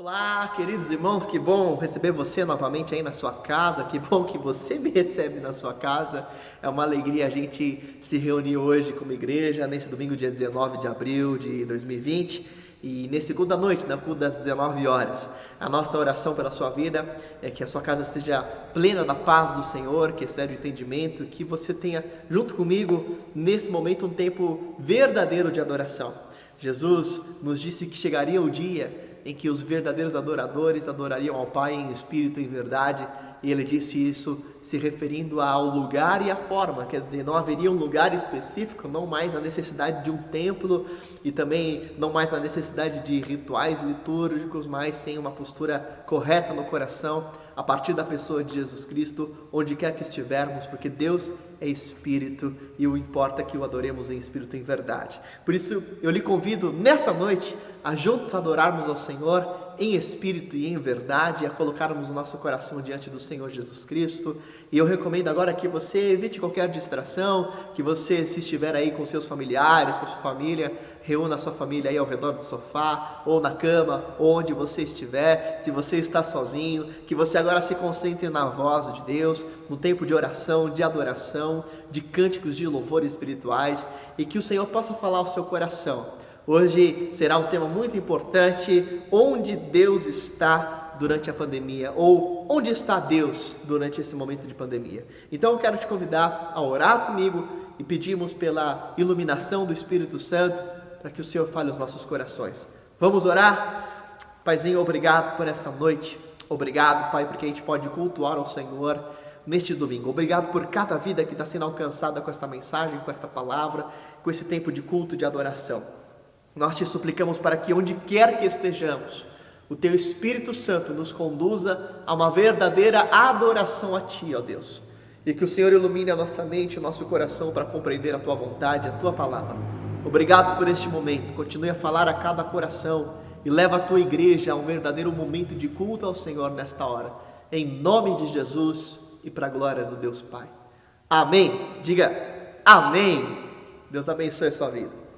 Olá, queridos irmãos, que bom receber você novamente aí na sua casa, que bom que você me recebe na sua casa. É uma alegria a gente se reunir hoje como igreja, nesse domingo, dia 19 de abril de 2020, e nesse culto da noite, no culto das 19 horas. A nossa oração pela sua vida é que a sua casa seja plena da paz do Senhor, que excede o entendimento, que você tenha junto comigo, nesse momento, um tempo verdadeiro de adoração. Jesus nos disse que chegaria o dia em que os verdadeiros adoradores adorariam ao Pai em espírito e em verdade, e ele disse isso se referindo ao lugar e à forma, quer dizer, não haveria um lugar específico, não mais a necessidade de um templo e também não mais a necessidade de rituais litúrgicos, mas sem uma postura correta no coração, a partir da pessoa de Jesus Cristo, onde quer que estivermos, porque Deus é Espírito e o importa que o adoremos em Espírito e em verdade. Por isso, eu lhe convido nessa noite a juntos adorarmos ao Senhor em Espírito e em verdade, a colocarmos o nosso coração diante do Senhor Jesus Cristo. E eu recomendo agora que você evite qualquer distração, que você, se estiver aí com seus familiares, com sua família, reúna a sua família aí ao redor do sofá, ou na cama, ou onde você estiver. Se você está sozinho, que você agora se concentre na voz de Deus, no tempo de oração, de adoração, de cânticos de louvor espirituais, e que o Senhor possa falar ao seu coração. Hoje será um tema muito importante: onde Deus está durante a pandemia, ou onde está Deus durante esse momento de pandemia. Então eu quero te convidar a orar comigo e pedimos pela iluminação do Espírito Santo para que o Senhor fale aos nossos corações. Vamos orar? Paizinho, obrigado por essa noite. Obrigado, Pai, porque a gente pode cultuar ao Senhor neste domingo. Obrigado por cada vida que está sendo alcançada com esta mensagem, com esta palavra, com esse tempo de culto, de adoração. Nós te suplicamos para que onde quer que estejamos, o Teu Espírito Santo nos conduza a uma verdadeira adoração a Ti, ó Deus. E que o Senhor ilumine a nossa mente, o nosso coração para compreender a Tua vontade, a Tua palavra. Obrigado por este momento. Continue a falar a cada coração e leva a Tua igreja a um verdadeiro momento de culto ao Senhor nesta hora. Em nome de Jesus e para a glória do Deus Pai. Amém. Diga amém. Deus abençoe a sua vida.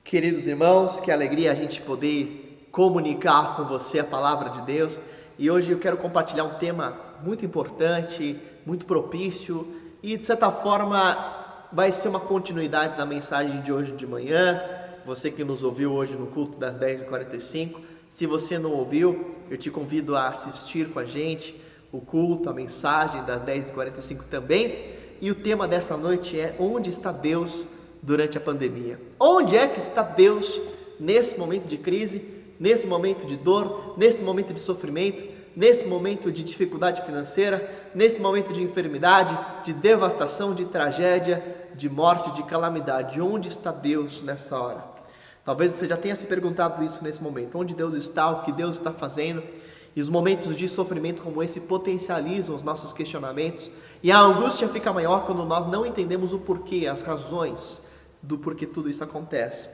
Queridos irmãos, que alegria a gente poder comunicar com você a palavra de Deus. E hoje eu quero compartilhar um tema muito importante, muito propício e de certa forma vai ser uma continuidade da mensagem de hoje de manhã. Você que nos ouviu hoje no culto das 10h45, se você não ouviu, eu te convido a assistir com a gente o culto, a mensagem das 10h45 também. E o tema dessa noite é: onde está Deus durante a pandemia? Onde é que está Deus nesse momento de crise, nesse momento de dor, nesse momento de sofrimento, nesse momento de dificuldade financeira, nesse momento de enfermidade, de devastação, de tragédia, de morte, de calamidade? Onde está Deus nessa hora? Talvez você já tenha se perguntado isso nesse momento. Onde Deus está? O que Deus está fazendo? E os momentos de sofrimento como esse potencializam os nossos questionamentos, e a angústia fica maior quando nós não entendemos o porquê, as razões do porquê tudo isso acontece.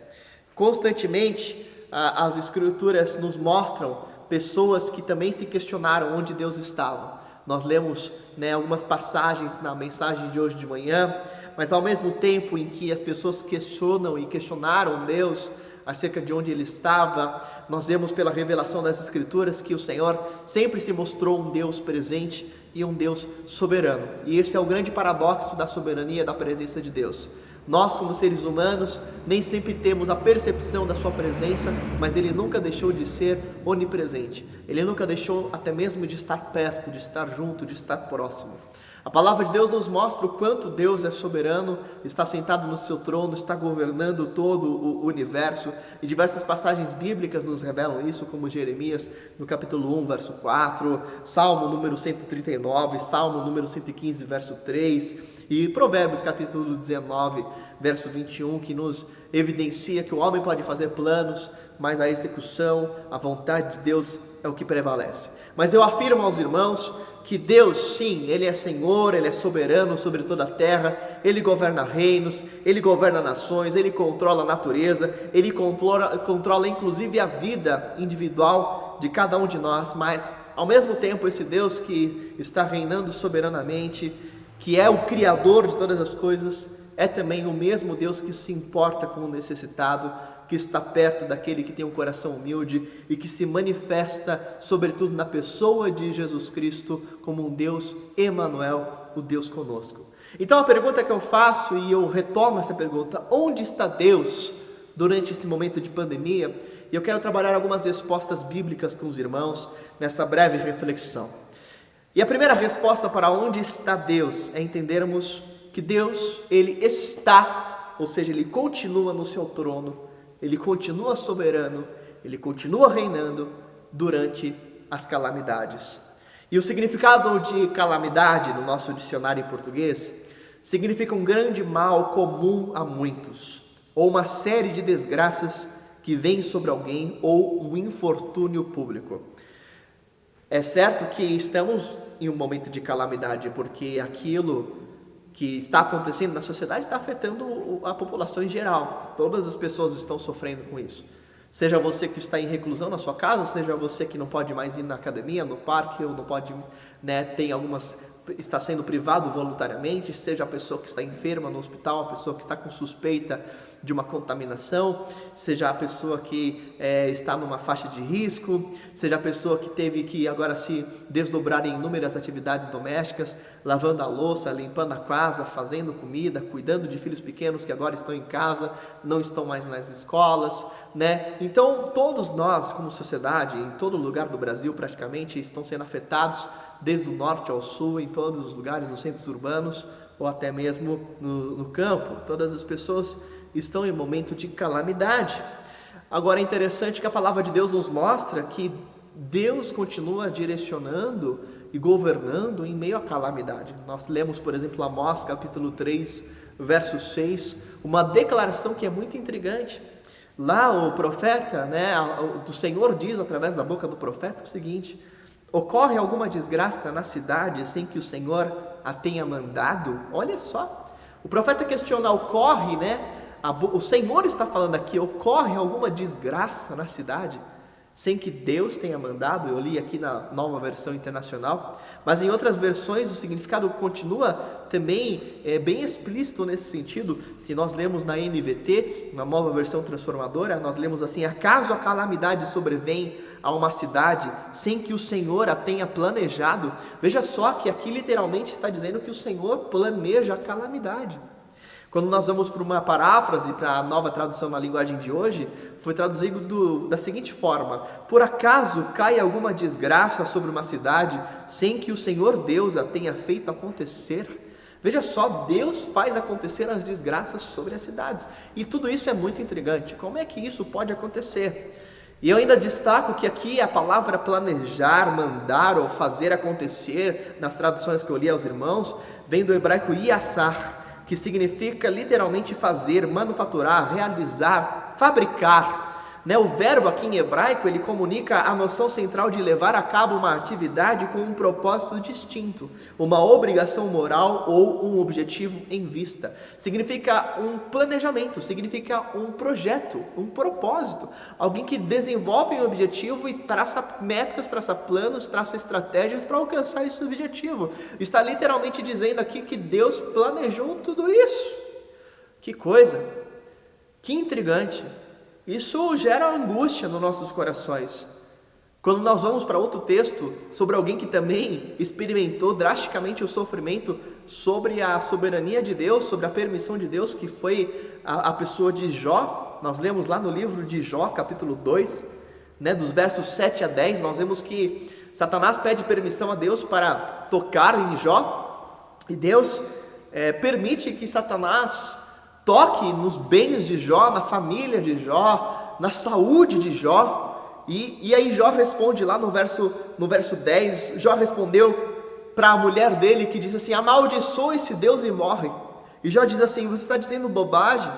Constantemente, as Escrituras nos mostram pessoas que também se questionaram onde Deus estava. Nós lemos algumas passagens na mensagem de hoje de manhã, mas ao mesmo tempo em que as pessoas questionam e questionaram Deus acerca de onde Ele estava, nós vemos pela revelação das Escrituras que o Senhor sempre se mostrou um Deus presente e um Deus soberano. E esse é o grande paradoxo da soberania, da presença de Deus. Nós, como seres humanos, nem sempre temos a percepção da sua presença, mas Ele nunca deixou de ser onipresente. Ele nunca deixou até mesmo de estar perto, de estar junto, de estar próximo. A palavra de Deus nos mostra o quanto Deus é soberano, está sentado no seu trono, está governando todo o universo, e diversas passagens bíblicas nos revelam isso, como Jeremias no capítulo 1, verso 4, Salmo número 139, Salmo número 115, verso 3, e Provérbios capítulo 19, verso 21, que nos evidencia que o homem pode fazer planos, mas a execução, a vontade de Deus é o que prevalece. Mas eu afirmo aos irmãos que Deus, sim, Ele é Senhor, Ele é soberano sobre toda a terra, Ele governa reinos, Ele governa nações, Ele controla a natureza, Ele controla inclusive a vida individual de cada um de nós, mas ao mesmo tempo esse Deus que está reinando soberanamente, que é o Criador de todas as coisas, é também o mesmo Deus que se importa com o necessitado, que está perto daquele que tem um coração humilde e que se manifesta, sobretudo na pessoa de Jesus Cristo, como um Deus Emanuel, o Deus conosco. Então a pergunta que eu faço, e eu retomo essa pergunta: onde está Deus durante esse momento de pandemia? E eu quero trabalhar algumas respostas bíblicas com os irmãos nessa breve reflexão. E a primeira resposta para onde está Deus é entendermos que Deus, Ele está, ou seja, Ele continua no seu trono, Ele continua soberano, Ele continua reinando durante as calamidades. E o significado de calamidade no nosso dicionário em português significa um grande mal comum a muitos, ou uma série de desgraças que vem sobre alguém, ou um infortúnio público. É certo que estamos em um momento de calamidade, porque aquilo que está acontecendo na sociedade está afetando a população em geral. Todas as pessoas estão sofrendo com isso. Seja você que está em reclusão na sua casa, seja você que não pode mais ir na academia, no parque, ou não pode, está sendo privado voluntariamente, seja a pessoa que está enferma no hospital, a pessoa que está com suspeita de uma contaminação, seja a pessoa que está numa faixa de risco, seja a pessoa que teve que agora se desdobrar em inúmeras atividades domésticas, lavando a louça, limpando a casa, fazendo comida, cuidando de filhos pequenos que agora estão em casa, não estão mais nas escolas, Então todos nós, como sociedade, em todo lugar do Brasil praticamente, estão sendo afetados, desde o norte ao sul, em todos os lugares, nos centros urbanos, ou até mesmo no campo. Todas as pessoas estão em momento de calamidade. Agora é interessante que a palavra de Deus nos mostra que Deus continua direcionando e governando em meio à calamidade. Nós lemos, por exemplo, Amós capítulo 3, verso 6, uma declaração que é muito intrigante. Lá o profeta, do Senhor diz através da boca do profeta o seguinte: ocorre alguma desgraça na cidade sem que o Senhor a tenha mandado? Olha só, o profeta questiona, ocorre, o Senhor está falando aqui, ocorre alguma desgraça na cidade sem que Deus tenha mandado? Eu li aqui na Nova Versão Internacional, mas em outras versões o significado continua também bem explícito nesse sentido. Se nós lemos na NVT, na Nova Versão Transformadora, nós lemos assim: acaso a calamidade sobrevém a uma cidade sem que o Senhor a tenha planejado? Veja só que aqui literalmente está dizendo que o Senhor planeja a calamidade. Quando nós vamos para uma paráfrase, para a nova tradução na linguagem de hoje, foi traduzido da seguinte forma: por acaso cai alguma desgraça sobre uma cidade sem que o Senhor Deus a tenha feito acontecer? Veja só, Deus faz acontecer as desgraças sobre as cidades. E tudo isso é muito intrigante. Como é que isso pode acontecer? E eu ainda destaco que aqui a palavra planejar, mandar ou fazer acontecer, nas traduções que eu li aos irmãos, vem do hebraico yassar, que significa literalmente fazer, manufaturar, realizar, fabricar. O verbo aqui em hebraico, ele comunica a noção central de levar a cabo uma atividade com um propósito distinto, uma obrigação moral ou um objetivo em vista. Significa um planejamento, significa um projeto, um propósito. Alguém que desenvolve um objetivo e traça metas, traça planos, traça estratégias para alcançar esse objetivo. Está literalmente dizendo aqui que Deus planejou tudo isso. Que coisa, que intrigante. Isso gera angústia nos nossos corações. Quando nós vamos para outro texto sobre alguém que também experimentou drasticamente o sofrimento, sobre a soberania de Deus, sobre a permissão de Deus, que foi a pessoa de Jó, nós lemos lá no livro de Jó, capítulo 2, dos versos 7 a 10, nós vemos que Satanás pede permissão a Deus para tocar em Jó, e Deus permite que Satanás toque nos bens de Jó, na família de Jó, na saúde de Jó. E aí Jó responde lá no verso 10, Jó respondeu para a mulher dele, que diz assim: amaldiçoa esse Deus e morre. E Jó diz assim: você está dizendo bobagem,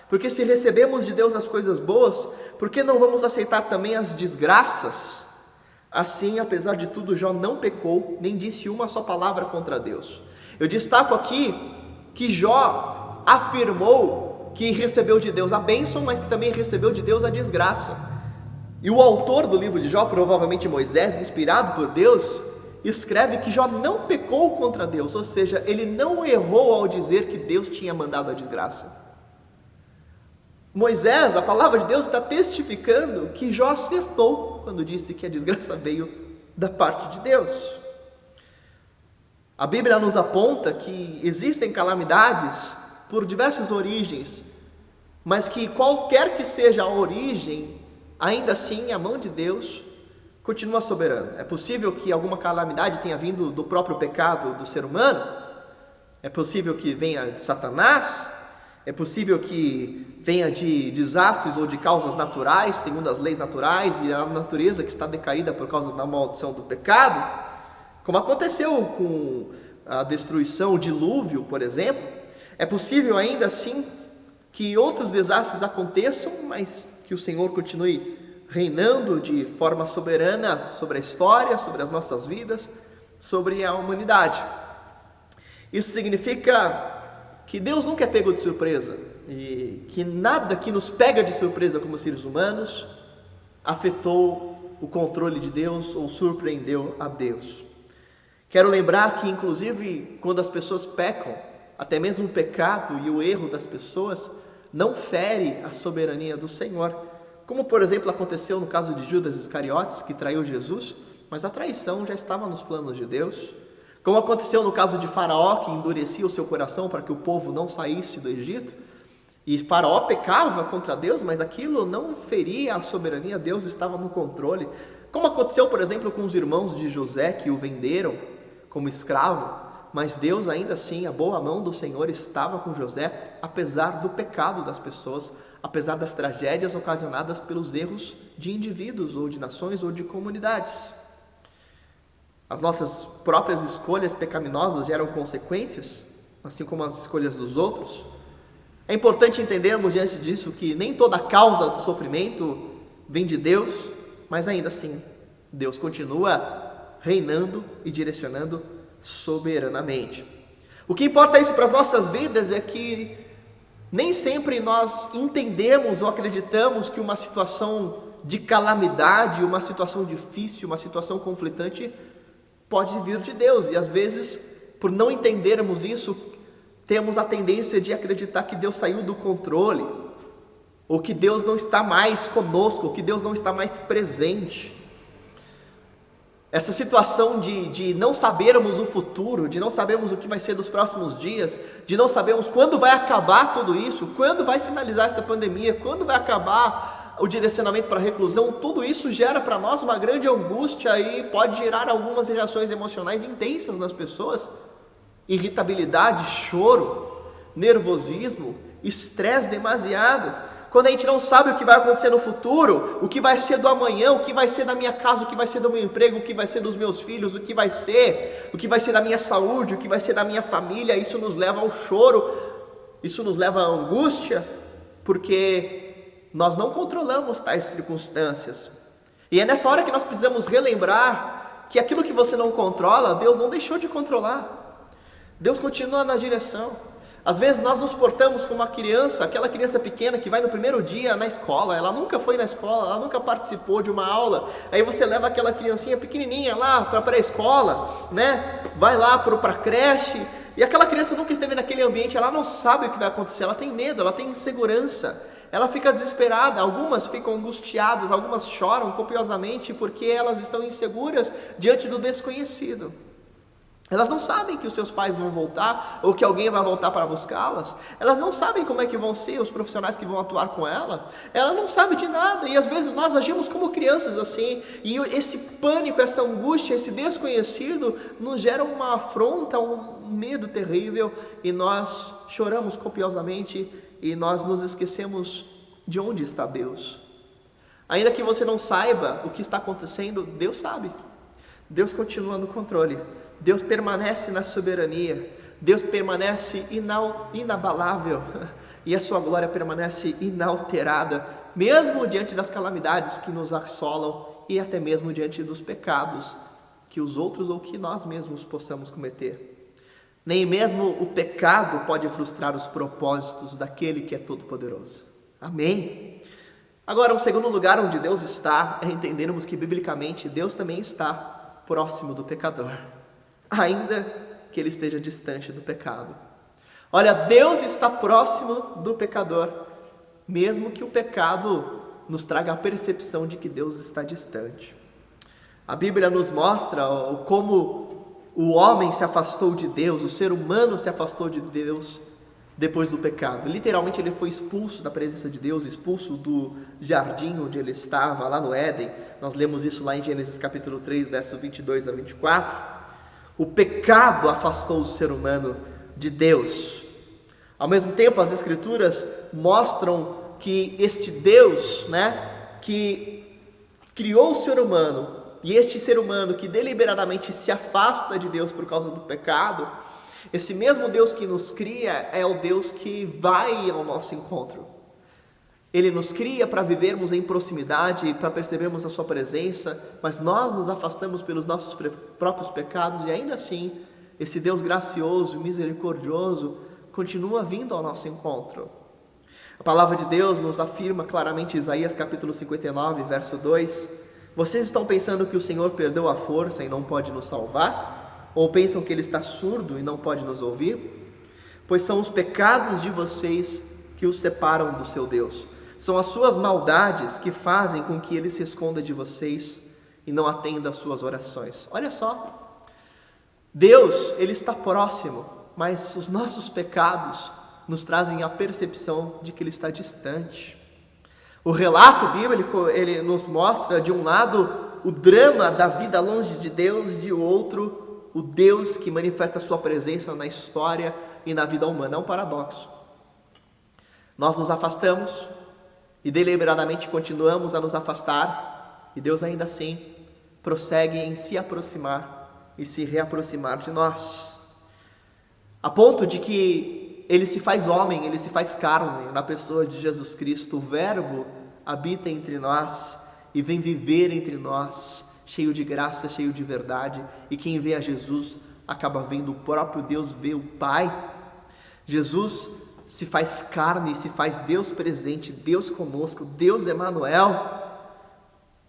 porque se recebemos de Deus as coisas boas, por que não vamos aceitar também as desgraças? Assim, apesar de tudo, Jó não pecou, nem disse uma só palavra contra Deus. Eu destaco aqui que Jó afirmou que recebeu de Deus a bênção, mas que também recebeu de Deus a desgraça. E o autor do livro de Jó, provavelmente Moisés, inspirado por Deus, escreve que Jó não pecou contra Deus, ou seja, ele não errou ao dizer que Deus tinha mandado a desgraça. Moisés, a palavra de Deus, está testificando que Jó acertou quando disse que a desgraça veio da parte de Deus. A Bíblia nos aponta que existem calamidades por diversas origens, mas que qualquer que seja a origem, ainda assim a mão de Deus continua soberana. É possível que alguma calamidade tenha vindo do próprio pecado do ser humano, é possível que venha de Satanás, é possível que venha de desastres ou de causas naturais, segundo as leis naturais e a natureza que está decaída por causa da maldição do pecado, como aconteceu com a destruição, o dilúvio, por exemplo. É possível ainda assim que outros desastres aconteçam, mas que o Senhor continue reinando de forma soberana sobre a história, sobre as nossas vidas, sobre a humanidade. Isso significa que Deus nunca é pego de surpresa e que nada que nos pega de surpresa como seres humanos afetou o controle de Deus ou surpreendeu a Deus. Quero lembrar que, inclusive, quando as pessoas pecam, até mesmo o pecado e o erro das pessoas não fere a soberania do Senhor, como por exemplo aconteceu no caso de Judas Iscariotes, que traiu Jesus, mas a traição já estava nos planos de Deus, como aconteceu no caso de Faraó, que endurecia o seu coração para que o povo não saísse do Egito, e Faraó pecava contra Deus, mas aquilo não feria a soberania, Deus estava no controle, como aconteceu por exemplo com os irmãos de José, que o venderam como escravo, mas Deus ainda assim, a boa mão do Senhor estava com José, apesar do pecado das pessoas, apesar das tragédias ocasionadas pelos erros de indivíduos, ou de nações, ou de comunidades. As nossas próprias escolhas pecaminosas geram consequências, assim como as escolhas dos outros. É importante entendermos diante disso que nem toda causa do sofrimento vem de Deus, mas ainda assim, Deus continua reinando e direcionando soberanamente. O que importa isso para as nossas vidas é que nem sempre nós entendemos ou acreditamos que uma situação de calamidade, uma situação difícil, uma situação conflitante pode vir de Deus. E às vezes, por não entendermos isso, temos a tendência de acreditar que Deus saiu do controle, ou que Deus não está mais conosco, ou que Deus não está mais presente. Essa situação de não sabermos o futuro, de não sabermos o que vai ser dos próximos dias, de não sabermos quando vai acabar tudo isso, quando vai finalizar essa pandemia, quando vai acabar o direcionamento para a reclusão, tudo isso gera para nós uma grande angústia e pode gerar algumas reações emocionais intensas nas pessoas. Irritabilidade, choro, nervosismo, estresse demasiado. Quando a gente não sabe o que vai acontecer no futuro, o que vai ser do amanhã, o que vai ser da minha casa, o que vai ser do meu emprego, o que vai ser dos meus filhos, o que vai ser da minha saúde, o que vai ser da minha família, isso nos leva ao choro, isso nos leva à angústia, porque nós não controlamos tais circunstâncias. E é nessa hora que nós precisamos relembrar que aquilo que você não controla, Deus não deixou de controlar. Deus continua na direção. Às vezes nós nos portamos como uma criança, aquela criança pequena que vai no primeiro dia na escola, ela nunca foi na escola, ela nunca participou de uma aula, aí você leva aquela criancinha pequenininha lá para a pré-escola, né? Vai lá para a creche, e aquela criança nunca esteve naquele ambiente, ela não sabe o que vai acontecer, ela tem medo, ela tem insegurança, ela fica desesperada, algumas ficam angustiadas, algumas choram copiosamente porque elas estão inseguras diante do desconhecido. Elas não sabem que os seus pais vão voltar, ou que alguém vai voltar para buscá-las. Elas não sabem como é que vão ser os profissionais que vão atuar com ela. Ela não sabe de nada, e às vezes nós agimos como crianças assim, e esse pânico, essa angústia, esse desconhecido nos gera uma afronta, um medo terrível, e nós choramos copiosamente, e nós nos esquecemos de onde está Deus. Ainda que você não saiba o que está acontecendo, Deus sabe. Deus continua no controle. Deus permanece na soberania, Deus permanece inabalável, e a sua glória permanece inalterada, mesmo diante das calamidades que nos assolam, e até mesmo diante dos pecados que os outros ou que nós mesmos possamos cometer. Nem mesmo o pecado pode frustrar os propósitos daquele que é todo-poderoso. Amém? Agora, um segundo lugar onde Deus está, é entendermos que biblicamente Deus também está próximo do pecador, ainda que ele esteja distante do pecado. Olha, Deus está próximo do pecador, mesmo que o pecado nos traga a percepção de que Deus está distante. A Bíblia nos mostra como o homem se afastou de Deus, o ser humano se afastou de Deus depois do pecado. Literalmente ele foi expulso da presença de Deus, expulso do jardim onde ele estava, lá no Éden. Nós lemos isso lá em Gênesis capítulo 3, versos 22 a 24. O pecado afastou o ser humano de Deus. Ao mesmo tempo, as Escrituras mostram que este Deus, que criou o ser humano, e este ser humano que deliberadamente se afasta de Deus por causa do pecado, esse mesmo Deus que nos cria é o Deus que vai ao nosso encontro. Ele nos cria para vivermos em proximidade, para percebermos a sua presença, mas nós nos afastamos pelos nossos próprios pecados, e ainda assim, esse Deus gracioso e misericordioso continua vindo ao nosso encontro. A palavra de Deus nos afirma claramente em Isaías capítulo 59, verso 2: vocês estão pensando que o Senhor perdeu a força e não pode nos salvar? Ou pensam que Ele está surdo e não pode nos ouvir? Pois são os pecados de vocês que os separam do seu Deus. São as suas maldades que fazem com que Ele se esconda de vocês e não atenda às suas orações. Olha só, Deus, Ele está próximo, mas os nossos pecados nos trazem a percepção de que Ele está distante. O relato bíblico, ele nos mostra, de um lado, o drama da vida longe de Deus, e de outro, o Deus que manifesta a sua presença na história e na vida humana. É um paradoxo. Nós nos afastamos, e deliberadamente continuamos a nos afastar, e Deus ainda assim prossegue em se aproximar e se reaproximar de nós, a ponto de que Ele se faz homem, Ele se faz carne na pessoa de Jesus Cristo. O Verbo habita entre nós e vem viver entre nós, cheio de graça, cheio de verdade, e quem vê a Jesus acaba vendo o próprio Deus, vê o Pai. Jesus se faz carne, se faz Deus presente, Deus conosco, Deus Emanuel.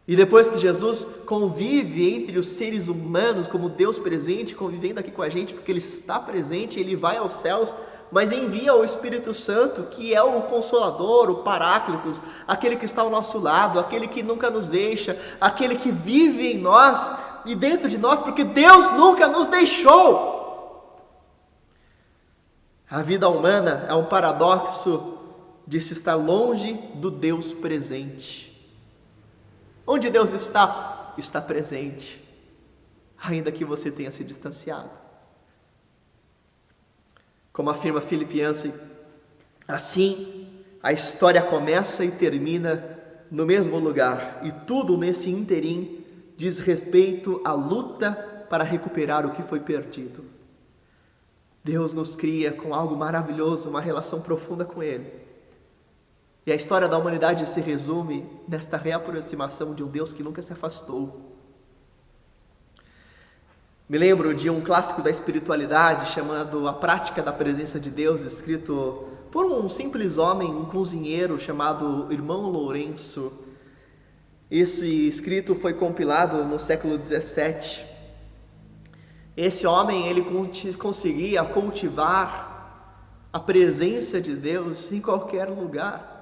E depois que Jesus convive entre os seres humanos como Deus presente, convivendo aqui com a gente, porque Ele está presente, Ele vai aos céus, mas envia o Espírito Santo, que é o Consolador, o Paráclitos, aquele que está ao nosso lado, aquele que nunca nos deixa, aquele que vive em nós e dentro de nós, porque Deus nunca nos deixou. A vida humana é um paradoxo de se estar longe do Deus presente. Onde Deus está? Está presente, ainda que você tenha se distanciado. Como afirma Philip Yancey, assim a história começa e termina no mesmo lugar, e tudo nesse ínterim diz respeito à luta para recuperar o que foi perdido. Deus nos cria com algo maravilhoso, uma relação profunda com Ele. E a história da humanidade se resume nesta reaproximação de um Deus que nunca se afastou. Me lembro de um clássico da espiritualidade chamado A Prática da Presença de Deus, escrito por um simples homem, um cozinheiro chamado Irmão Lourenço. Esse escrito foi compilado no século XVII. Esse homem, ele conseguia cultivar a presença de Deus em qualquer lugar.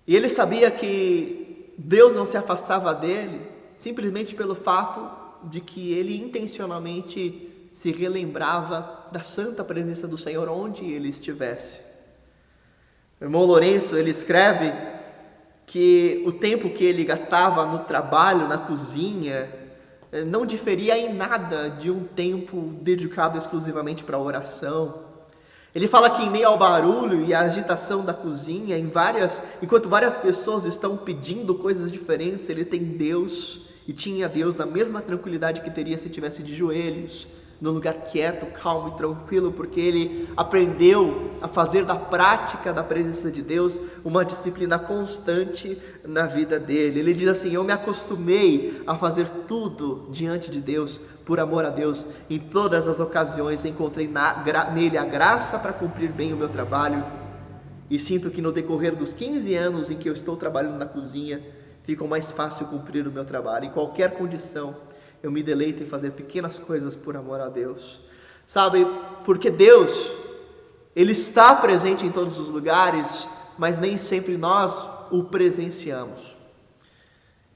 E ele sabia que Deus não se afastava dele simplesmente pelo fato de que ele intencionalmente se relembrava da santa presença do Senhor onde ele estivesse. O irmão Lourenço, ele escreve que o tempo que ele gastava no trabalho, na cozinha, não diferia em nada de um tempo dedicado exclusivamente para a oração. Ele fala que em meio ao barulho e à agitação da cozinha, enquanto várias pessoas estão pedindo coisas diferentes, ele tem Deus e tinha Deus na mesma tranquilidade que teria se tivesse de joelhos, num lugar quieto, calmo e tranquilo, porque ele aprendeu a fazer da prática da presença de Deus uma disciplina constante na vida dele. Ele diz assim: eu me acostumei a fazer tudo diante de Deus, por amor a Deus. Em todas as ocasiões encontrei nele a graça para cumprir bem o meu trabalho, e sinto que no decorrer dos 15 anos em que eu estou trabalhando na cozinha, fica mais fácil cumprir o meu trabalho. Em qualquer condição, eu me deleito em fazer pequenas coisas por amor a Deus. Sabe, porque Deus, Ele está presente em todos os lugares, mas nem sempre nós o presenciamos.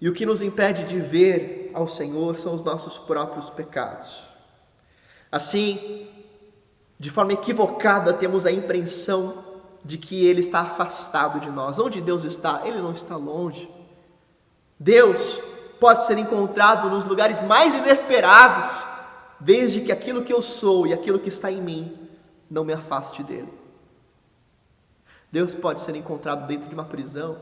E o que nos impede de ver ao Senhor são os nossos próprios pecados. Assim, de forma equivocada, temos a impressão de que Ele está afastado de nós. Onde Deus está? Ele não está longe. Deus pode ser encontrado nos lugares mais inesperados, desde que aquilo que eu sou e aquilo que está em mim não me afaste dele. Deus pode ser encontrado dentro de uma prisão,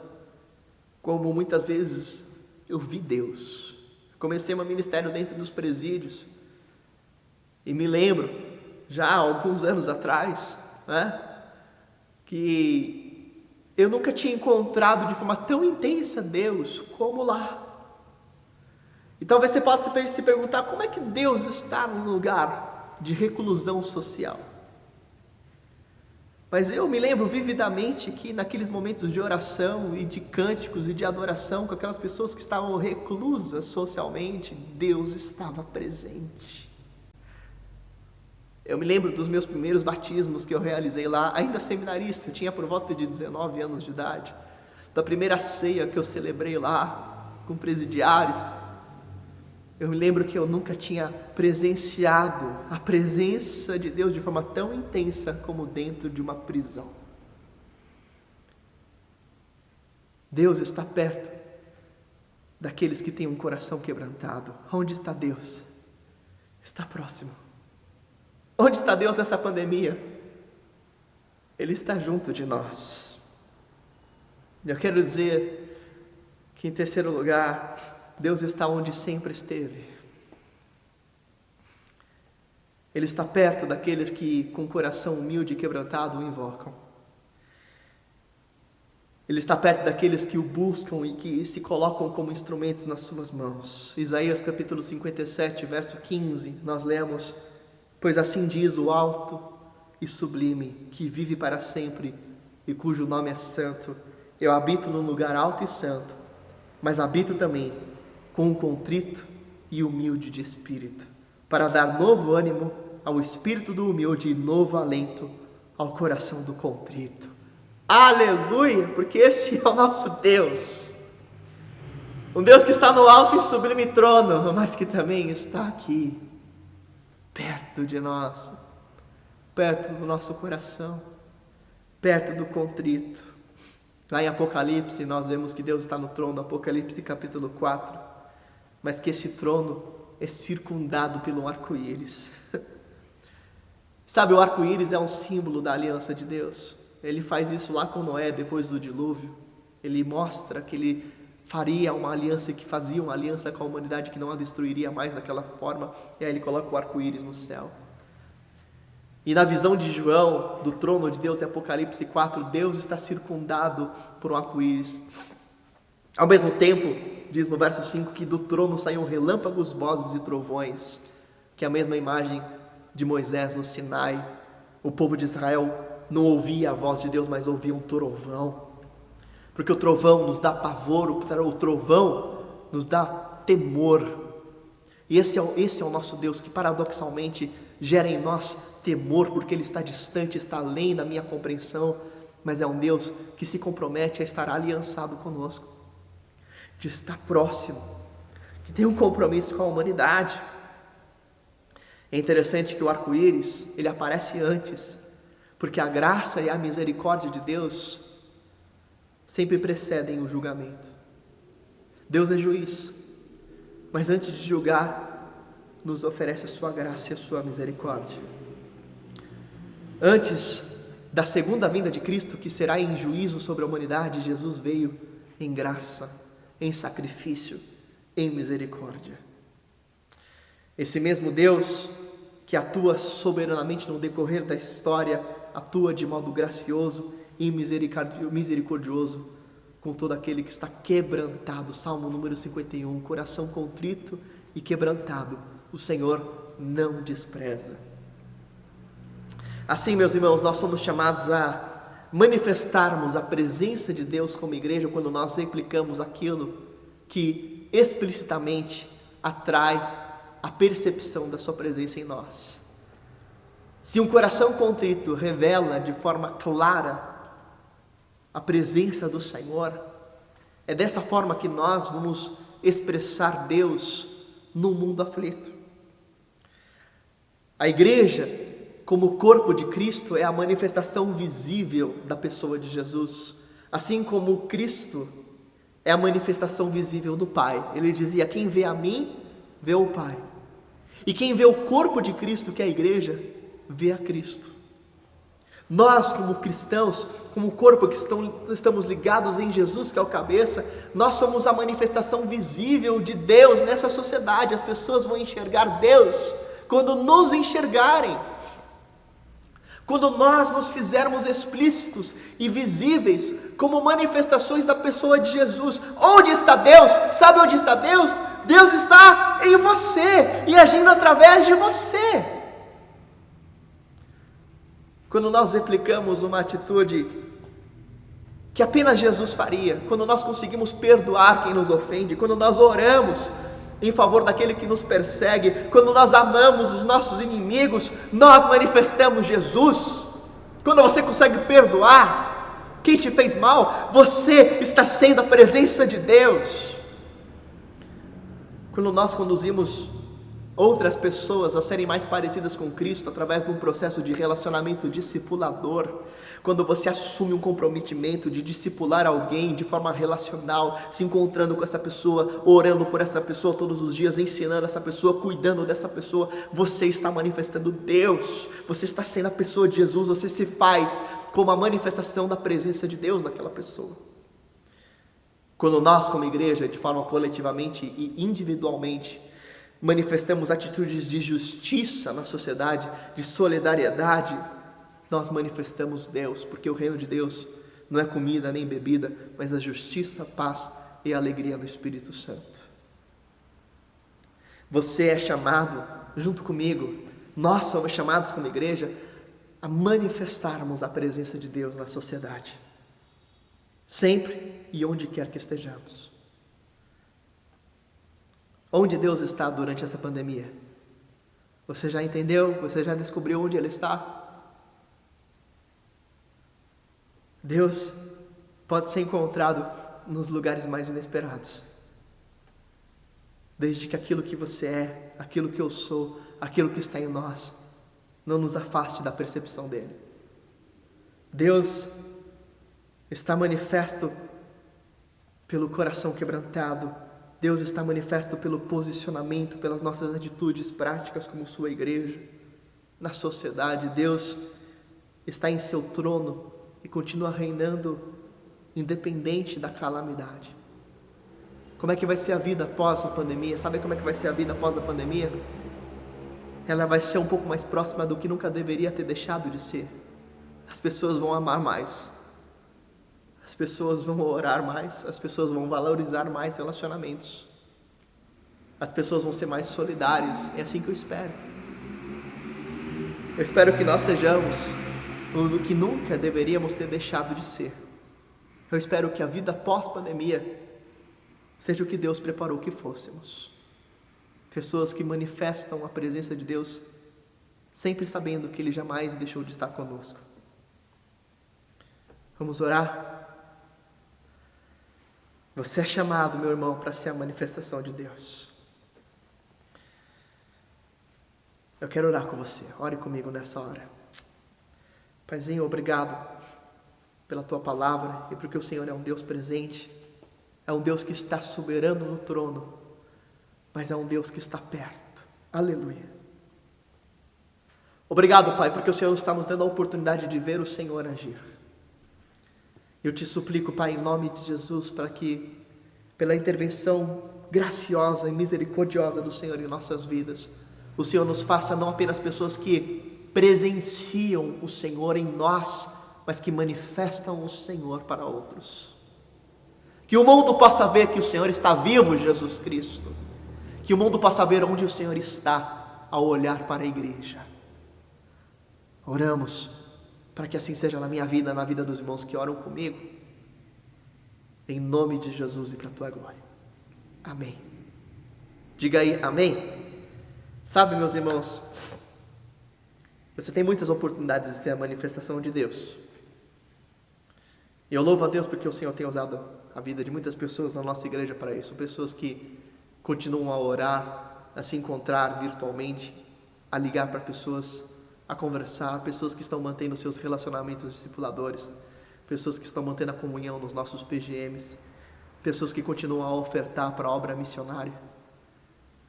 como muitas vezes eu vi Deus. Comecei meu ministério dentro dos presídios, e me lembro, já há alguns anos atrás, que eu nunca tinha encontrado de forma tão intensa Deus como lá. E talvez você possa se perguntar: como é que Deus está num lugar de reclusão social? Mas eu me lembro vividamente que naqueles momentos de oração e de cânticos e de adoração com aquelas pessoas que estavam reclusas socialmente, Deus estava presente. Eu me lembro dos meus primeiros batismos que eu realizei lá, ainda seminarista, tinha por volta de 19 anos de idade, da primeira ceia que eu celebrei lá com presidiários. Eu me lembro que eu nunca tinha presenciado a presença de Deus de forma tão intensa como dentro de uma prisão. Deus está perto daqueles que têm um coração quebrantado. Onde está Deus? Está próximo. Onde está Deus nessa pandemia? Ele está junto de nós. Eu quero dizer que, em terceiro lugar, Deus está onde sempre esteve. Ele está perto daqueles que, com coração humilde e quebrantado, o invocam. Ele está perto daqueles que o buscam e que se colocam como instrumentos nas suas mãos. Isaías capítulo 57, verso 15, nós lemos: pois assim diz o alto e sublime, que vive para sempre e cujo nome é santo. Eu habito num lugar alto e santo, mas habito também com o contrito e humilde de espírito, para dar novo ânimo ao espírito do humilde e novo alento ao coração do contrito. Aleluia, porque esse é o nosso Deus, um Deus que está no alto e sublime trono, mas que também está aqui, perto de nós, perto do nosso coração, perto do contrito. Lá em Apocalipse nós vemos que Deus está no trono, Apocalipse capítulo 4, mas que esse trono é circundado pelo arco-íris. Sabe, o arco-íris é um símbolo da aliança de Deus. Ele faz isso lá com Noé, depois do dilúvio. Ele mostra que ele faria uma aliança, que fazia uma aliança com a humanidade, que não a destruiria mais daquela forma. E aí ele coloca o arco-íris no céu. E na visão de João, do trono de Deus, em Apocalipse 4, Deus está circundado por um arco-íris. Ao mesmo tempo, diz no verso 5, que do trono saíam relâmpagos, vozes e trovões, que é a mesma imagem de Moisés no Sinai. O povo de Israel não ouvia a voz de Deus, mas ouvia um trovão, porque o trovão nos dá pavor, o trovão nos dá temor, e esse é o nosso Deus, que paradoxalmente gera em nós temor, porque Ele está distante, está além da minha compreensão, mas é um Deus que se compromete a estar aliançado conosco, de estar próximo, que tem um compromisso com a humanidade. É interessante que o arco-íris, ele aparece antes, porque a graça e a misericórdia de Deus sempre precedem o julgamento. Deus é juiz, mas antes de julgar, nos oferece a sua graça e a sua misericórdia. Antes da segunda vinda de Cristo, que será em juízo sobre a humanidade, Jesus veio em graça, em sacrifício, em misericórdia. Esse mesmo Deus que atua soberanamente no decorrer da história, atua de modo gracioso e misericordioso com todo aquele que está quebrantado. Salmo número 51, coração contrito e quebrantado, o Senhor não despreza. Assim, meus irmãos, nós somos chamados a manifestarmos a presença de Deus como igreja quando nós replicamos aquilo que explicitamente atrai a percepção da sua presença em nós. Se um coração contrito revela de forma clara a presença do Senhor, é dessa forma que nós vamos expressar Deus no mundo aflito. A igreja, como corpo de Cristo, é a manifestação visível da pessoa de Jesus, assim como Cristo é a manifestação visível do Pai. Ele dizia: quem vê a mim, vê o Pai. E quem vê o corpo de Cristo, que é a igreja, vê a Cristo. Nós, como cristãos, como corpo que estamos ligados em Jesus, que é o cabeça, nós somos a manifestação visível de Deus nessa sociedade. As pessoas vão enxergar Deus quando nos enxergarem. Quando nós nos fizermos explícitos e visíveis como manifestações da pessoa de Jesus. Onde está Deus? Sabe onde está Deus? Deus está em você e agindo através de você. Quando nós replicamos uma atitude que apenas Jesus faria, quando nós conseguimos perdoar quem nos ofende, quando nós oramos em favor daquele que nos persegue, quando nós amamos os nossos inimigos, nós manifestamos Jesus. Quando você consegue perdoar quem te fez mal, você está sendo a presença de Deus. Quando nós conduzimos outras pessoas a serem mais parecidas com Cristo através de um processo de relacionamento discipulador, quando você assume um comprometimento de discipular alguém de forma relacional, se encontrando com essa pessoa, orando por essa pessoa todos os dias, ensinando essa pessoa, cuidando dessa pessoa, você está manifestando Deus, você está sendo a pessoa de Jesus, você se faz como a manifestação da presença de Deus naquela pessoa. Quando nós, como igreja, de forma coletivamente e individualmente, manifestamos atitudes de justiça na sociedade, de solidariedade, nós manifestamos Deus, porque o reino de Deus não é comida nem bebida, mas a justiça, paz e alegria no Espírito Santo. Você é chamado, junto comigo, nós somos chamados como igreja a manifestarmos a presença de Deus na sociedade, sempre e onde quer que estejamos. Onde Deus está durante essa pandemia? Você já entendeu? Você já descobriu onde Ele está? Deus pode ser encontrado nos lugares mais inesperados. Desde que aquilo que você é, aquilo que eu sou, aquilo que está em nós, não nos afaste da percepção dEle. Deus está manifesto pelo coração quebrantado. Deus está manifesto pelo posicionamento, pelas nossas atitudes práticas como sua igreja, na sociedade. Deus está em seu trono e continua reinando independente da calamidade. Como é que vai ser a vida após a pandemia? Sabe como é que vai ser a vida após a pandemia? Ela vai ser um pouco mais próxima do que nunca deveria ter deixado de ser. As pessoas vão amar mais. As pessoas vão orar mais. As pessoas vão valorizar mais relacionamentos. As pessoas vão ser mais solidárias. É assim que eu espero. Eu espero que nós sejamos o que nunca deveríamos ter deixado de ser. Eu espero que a vida pós-pandemia seja o que Deus preparou que fôssemos. Pessoas que manifestam a presença de Deus, sempre sabendo que Ele jamais deixou de estar conosco. Vamos orar? Você é chamado, meu irmão, para ser a manifestação de Deus. Eu quero orar com você. Ore comigo nessa hora. Paizinho, obrigado pela Tua palavra e porque o Senhor é um Deus presente. É um Deus que está soberano no trono, mas é um Deus que está perto. Aleluia. Obrigado, Pai, porque o Senhor está nos dando a oportunidade de ver o Senhor agir. Eu te suplico, Pai, em nome de Jesus, para que, pela intervenção graciosa e misericordiosa do Senhor em nossas vidas, o Senhor nos faça não apenas pessoas que presenciam o Senhor em nós, mas que manifestam o Senhor para outros. Que o mundo possa ver que o Senhor está vivo, Jesus Cristo. Que o mundo possa ver onde o Senhor está ao olhar para a igreja. Oramos para que assim seja na minha vida, na vida dos irmãos que oram comigo. Em nome de Jesus e para a Tua glória. Amém. Diga aí, amém. Sabe, meus irmãos, você tem muitas oportunidades de ser a manifestação de Deus. E eu louvo a Deus porque o Senhor tem usado a vida de muitas pessoas na nossa igreja para isso. Pessoas que continuam a orar, a se encontrar virtualmente, a ligar para pessoas, a conversar, pessoas que estão mantendo seus relacionamentos discipuladores, pessoas que estão mantendo a comunhão nos nossos PGMs, pessoas que continuam a ofertar para a obra missionária.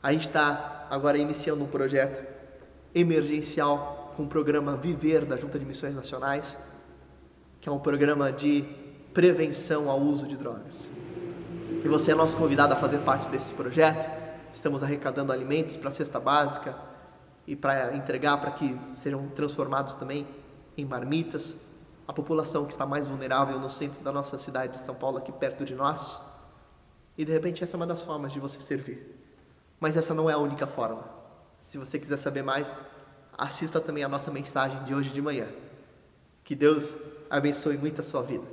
A gente está agora iniciando um projeto emergencial com o programa Viver da Junta de Missões Nacionais, que é um programa de prevenção ao uso de drogas. E você é nosso convidado a fazer parte desse projeto. Estamos arrecadando alimentos para a cesta básica e para entregar para que sejam transformados também em marmitas. A população que está mais vulnerável no centro da nossa cidade de São Paulo, aqui perto de nós. E de repente essa é uma das formas de você servir. Mas essa não é a única forma. Se você quiser saber mais, assista também a nossa mensagem de hoje de manhã. Que Deus abençoe muito a sua vida.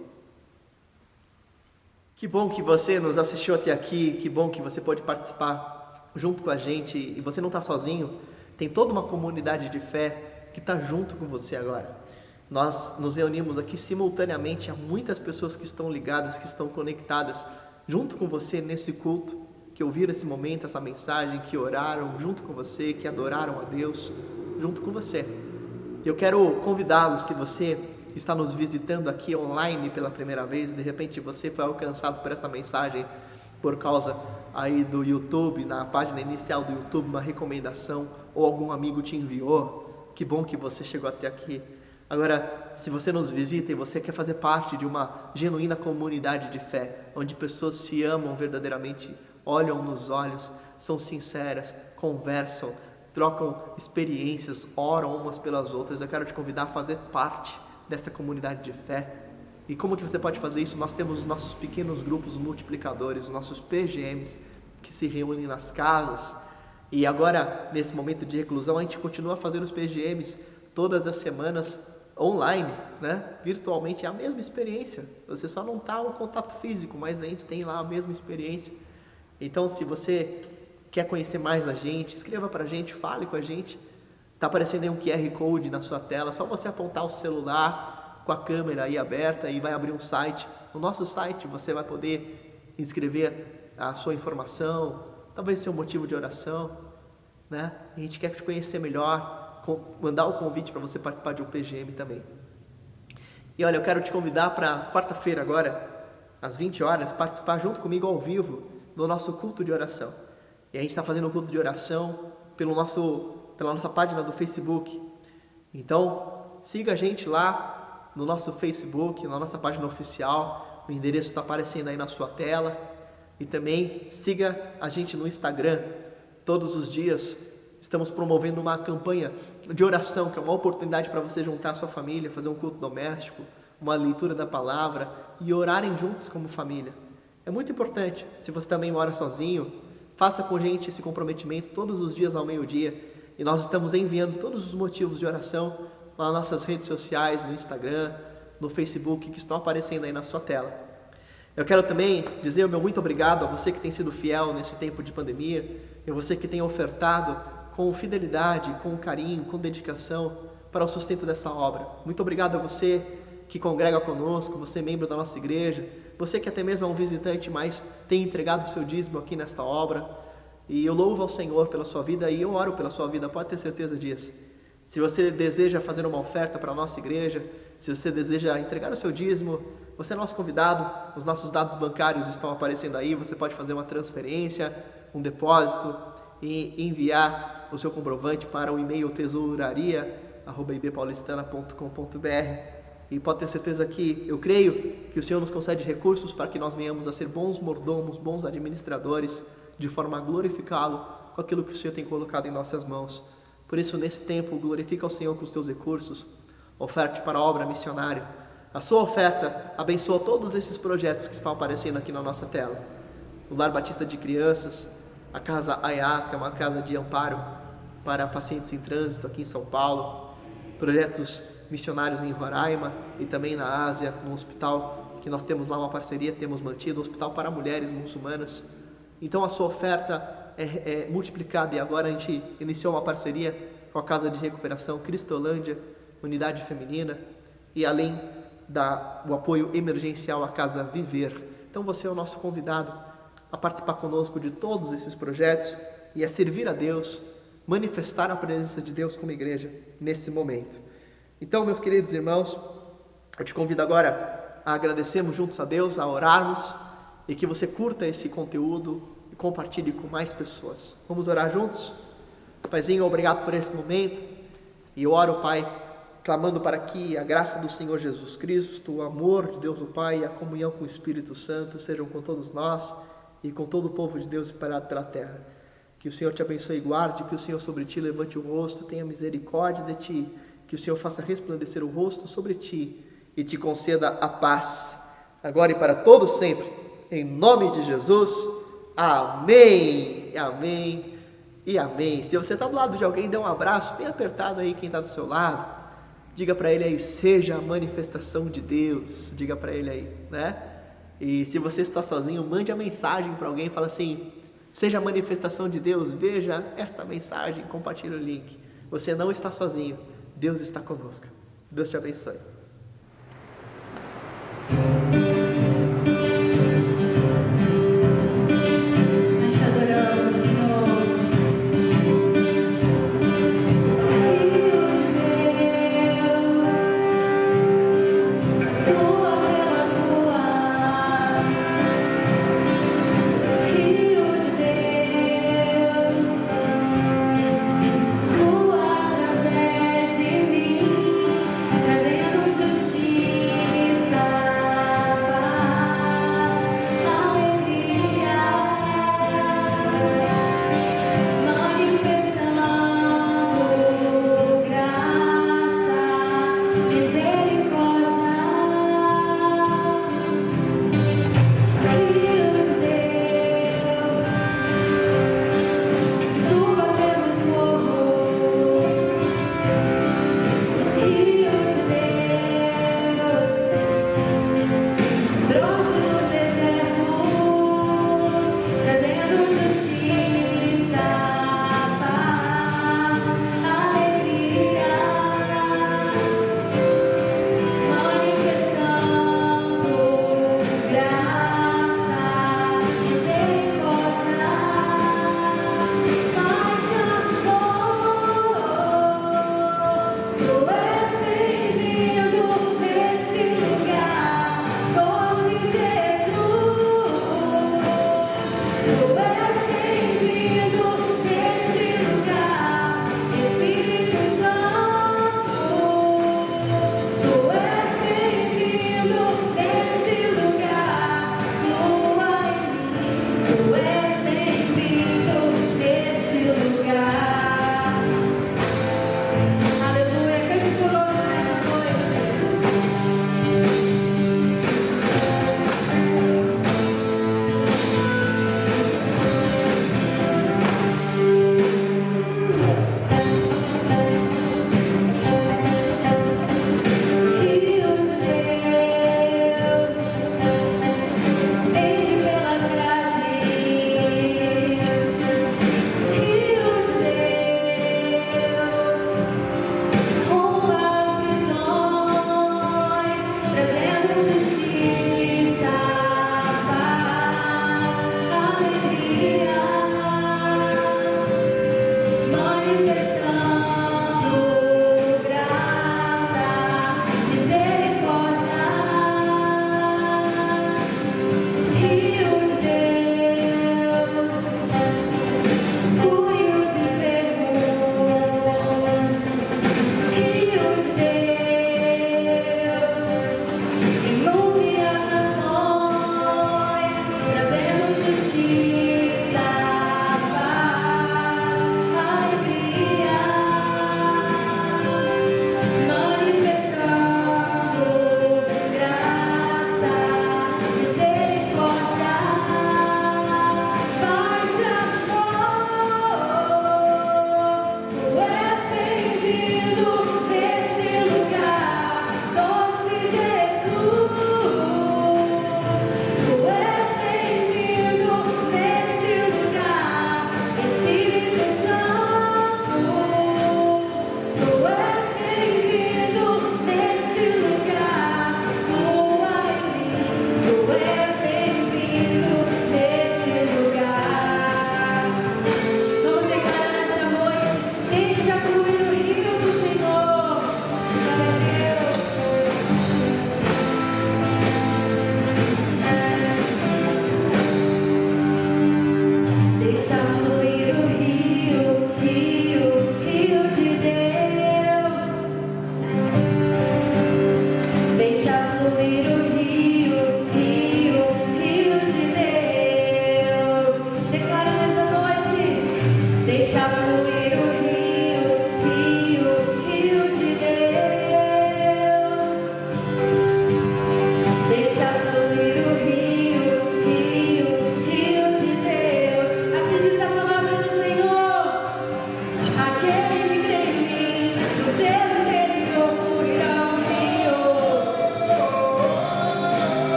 Que bom que você nos assistiu até aqui, que bom que você pode participar junto com a gente e você não está sozinho, tem toda uma comunidade de fé que está junto com você agora. Nós nos reunimos aqui simultaneamente, há muitas pessoas que estão ligadas, que estão conectadas junto com você nesse culto, que ouviram esse momento, essa mensagem, que oraram junto com você, que adoraram a Deus junto com você. Eu quero convidá-los, se você está nos visitando aqui online pela primeira vez, de repente você foi alcançado por essa mensagem por causa aí do YouTube, na página inicial do YouTube, uma recomendação ou algum amigo te enviou, que bom que você chegou até aqui. Agora, se você nos visita e você quer fazer parte de uma genuína comunidade de fé, onde pessoas se amam verdadeiramente, olham nos olhos, são sinceras, conversam, trocam experiências, oram umas pelas outras, eu quero te convidar a fazer parte dessa comunidade de fé. E como que você pode fazer isso? Nós temos os nossos pequenos grupos multiplicadores, os nossos PGMs, que se reúnem nas casas. E agora, nesse momento de reclusão, a gente continua fazendo os PGMs todas as semanas online, né? Virtualmente é a mesma experiência. Você só não está no contato físico, mas a gente tem lá a mesma experiência. Então, se você quer conhecer mais da gente, escreva para a gente, fale com a gente. Está aparecendo aí um QR Code na sua tela, só você apontar o celular com a câmera aí aberta e vai abrir um site. No nosso site você vai poder inscrever a sua informação, talvez seu motivo de oração, né? A gente quer te conhecer melhor, mandar o convite para você participar de um PGM também. E olha, eu quero te convidar para quarta-feira agora, às 20 horas, participar junto comigo ao vivo do nosso culto de oração. E a gente está fazendo um culto de oração pela nossa página do Facebook. Então, siga a gente lá no nosso Facebook, na nossa página oficial. O endereço está aparecendo aí na sua tela. E também siga a gente no Instagram. Todos os dias estamos promovendo uma campanha de oração, que é uma oportunidade para você juntar a sua família, fazer um culto doméstico, uma leitura da palavra e orarem juntos como família. É muito importante. Se você também mora sozinho, faça com a gente esse comprometimento todos os dias ao meio-dia. E nós estamos enviando todos os motivos de oração nas nossas redes sociais, no Instagram, no Facebook, que estão aparecendo aí na sua tela. Eu quero também dizer o meu muito obrigado a você que tem sido fiel nesse tempo de pandemia, e você que tem ofertado com fidelidade, com carinho, com dedicação para o sustento dessa obra. Muito obrigado a você que congrega conosco, você membro da nossa igreja, você que até mesmo é um visitante, mas tem entregado o seu dízimo aqui nesta obra. E eu louvo ao Senhor pela sua vida e eu oro pela sua vida, pode ter certeza disso. Se você deseja fazer uma oferta para a nossa igreja, se você deseja entregar o seu dízimo, você é nosso convidado, os nossos dados bancários estão aparecendo aí, você pode fazer uma transferência, um depósito e enviar o seu comprovante para o e-mail tesouraria@ibpaulistana.com.br. E pode ter certeza que eu creio que o Senhor nos concede recursos para que nós venhamos a ser bons mordomos, bons administradores, de forma a glorificá-lo com aquilo que o Senhor tem colocado em nossas mãos. Por isso, nesse tempo, glorifica o Senhor com os teus recursos, oferte para a obra missionária. A sua oferta abençoa todos esses projetos que estão aparecendo aqui na nossa tela. O Lar Batista de Crianças, a Casa AIAS, que é uma casa de amparo para pacientes em trânsito aqui em São Paulo, projetos missionários em Roraima e também na Ásia, no hospital que nós temos lá uma parceria, temos mantido, um hospital para mulheres muçulmanas. Então a sua oferta é multiplicada e agora a gente iniciou uma parceria com a Casa de Recuperação Cristolândia, unidade feminina, e além do apoio emergencial à Casa Viver. Então você é o nosso convidado a participar conosco de todos esses projetos e a servir a Deus, manifestar a presença de Deus como igreja nesse momento. Então, meus queridos irmãos, eu te convido agora a agradecermos juntos a Deus, a orarmos e que você curta esse conteúdo e compartilhe com mais pessoas. Vamos orar juntos? Paizinho, obrigado por esse momento e eu oro, Pai, clamando para que a graça do Senhor Jesus Cristo, o amor de Deus o Pai e a comunhão com o Espírito Santo sejam com todos nós e com todo o povo de Deus espalhado pela terra. Que o Senhor te abençoe e guarde, que o Senhor sobre ti levante o rosto, tenha misericórdia de ti, que o Senhor faça resplandecer o rosto sobre ti e te conceda a paz, agora e para todos sempre, em nome de Jesus, amém, amém e amém. Se você está do lado de alguém, dê um abraço bem apertado aí, quem está do seu lado, diga para ele aí, seja a manifestação de Deus, diga para ele aí, né? E se você está sozinho, mande a mensagem para alguém, fala assim, seja a manifestação de Deus, veja esta mensagem, compartilhe o link, você não está sozinho, Deus está conosco. Deus te abençoe.